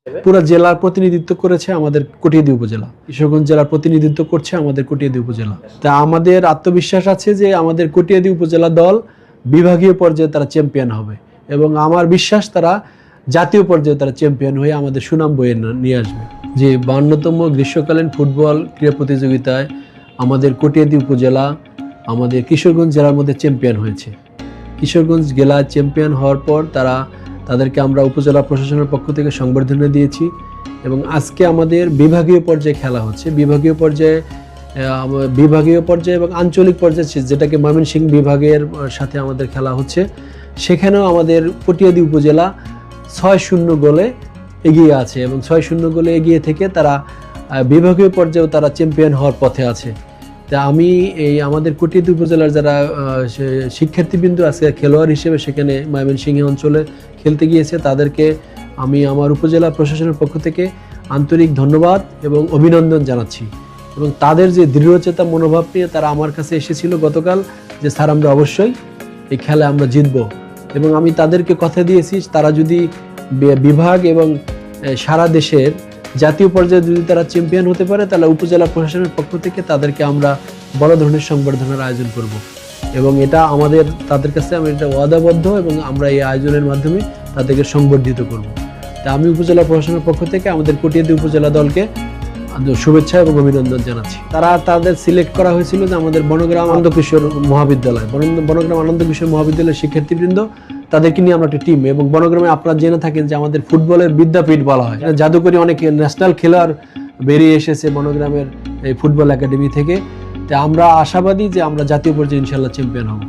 পুরো জেলার প্রতিনিধিত্ব করেছে আমাদের কটিয়াদী উপজেলা, কিশোরগঞ্জ জেলার প্রতিনিধিত্ব করছে আমাদের কটিয়াদী উপজেলা। তা আমাদের আত্মবিশ্বাস আছে যে আমাদের কটিয়াদী উপজেলা দল বিভাগীয় পর্যায়ে তারা চ্যাম্পিয়ন হবে, এবং আমার বিশ্বাস তারা জাতীয় পর্যায়ে তারা চ্যাম্পিয়ন হয়ে আমাদের সুনাম বয়ে নিয়ে আসবে। যে 52তম গ্রীষ্মকালীন ফুটবল ক্রীড়া প্রতিযোগিতায় আমাদের কটিয়াদী উপজেলা আমাদের কিশোরগঞ্জ জেলার মধ্যে চ্যাম্পিয়ন হয়েছে। কিশোরগঞ্জ জেলা চ্যাম্পিয়ন হওয়ার পর তাদেরকে আমরা উপজেলা প্রশাসনের পক্ষ থেকে সংবর্ধনা দিয়েছি, এবং আজকে আমাদের বিভাগীয় পর্যায়ে খেলা হচ্ছে। বিভাগীয় পর্যায়ে এবং আঞ্চলিক পর্যায়ে যেটাকে ময়মনসিংহ বিভাগের সাথে আমাদের খেলা হচ্ছে, সেখানেও আমাদের কটিয়াদী উপজেলা 6-0 গোলে এগিয়ে আছে, এবং 6-0 গোলে এগিয়ে থেকে তারা বিভাগীয় পর্যায়েও তারা চ্যাম্পিয়ন হওয়ার পথে আছে। তা আমি আমাদের কটিয়াদী উপজেলার যারা শিক্ষার্থীবৃন্দ আজকে খেলোয়াড় হিসেবে সেখানে ময়মনসিংহ অঞ্চলে খেলতে গিয়েছে, তাদেরকে আমি আমার উপজেলা প্রশাসনের পক্ষ থেকে আন্তরিক ধন্যবাদ এবং অভিনন্দন জানাচ্ছি। এবং তাদের যে দৃঢ়চেতা মনোভাব নিয়ে তারা আমার কাছে এসেছিল গতকাল, যে স্যার আমরা অবশ্যই এই খেলায় আমরা জিতব, এবং আমি তাদেরকে কথা দিয়েছি তারা যদি বিভাগ এবং সারা দেশের জাতীয় পর্যায়ে যদি তারা চ্যাম্পিয়ন হতে পারে, তাহলে উপজেলা প্রশাসনের পক্ষ থেকে তাদেরকে আমরা বড় ধরনের সংবর্ধনার আয়োজন করব, এবং এটা তাদের কাছে আমি এটা ওয়াদাবদ্ধ, এবং আমরা এই আয়োজনের মাধ্যমে তাদেরকে সংবর্ধিত করব। তা আমি উপজেলা প্রশাসনের পক্ষ থেকে আমাদের কটিয়াদী উপজেলা দলকে শুভেচ্ছা এবং অভিনন্দন জানাচ্ছি। তাদের সিলেক্ট করা হয়েছিল যে আমাদের বনগ্রাম আনন্দ কিশোর মহাবিদ্যালয়, বনগ্রাম আনন্দ কিশোর মহাবিদ্যালয়ের শিক্ষার্থীবৃন্দ, তাদেরকে নিয়ে আমরা একটা টিম। এবং বনগ্রামে আপনারা জেনে থাকেন যে আমাদের ফুটবলের বিদ্যাপীঠ বলা হয়, জাদুকরী অনেক ন্যাশনাল খেলোয়াড় বেরিয়ে এসেছে বনগ্রামের এই ফুটবল একাডেমি থেকে। তা আমরা আশাবাদী যে আমরা জাতীয় পর্যায়ে ইনশাল্লাহ চ্যাম্পিয়ন হব।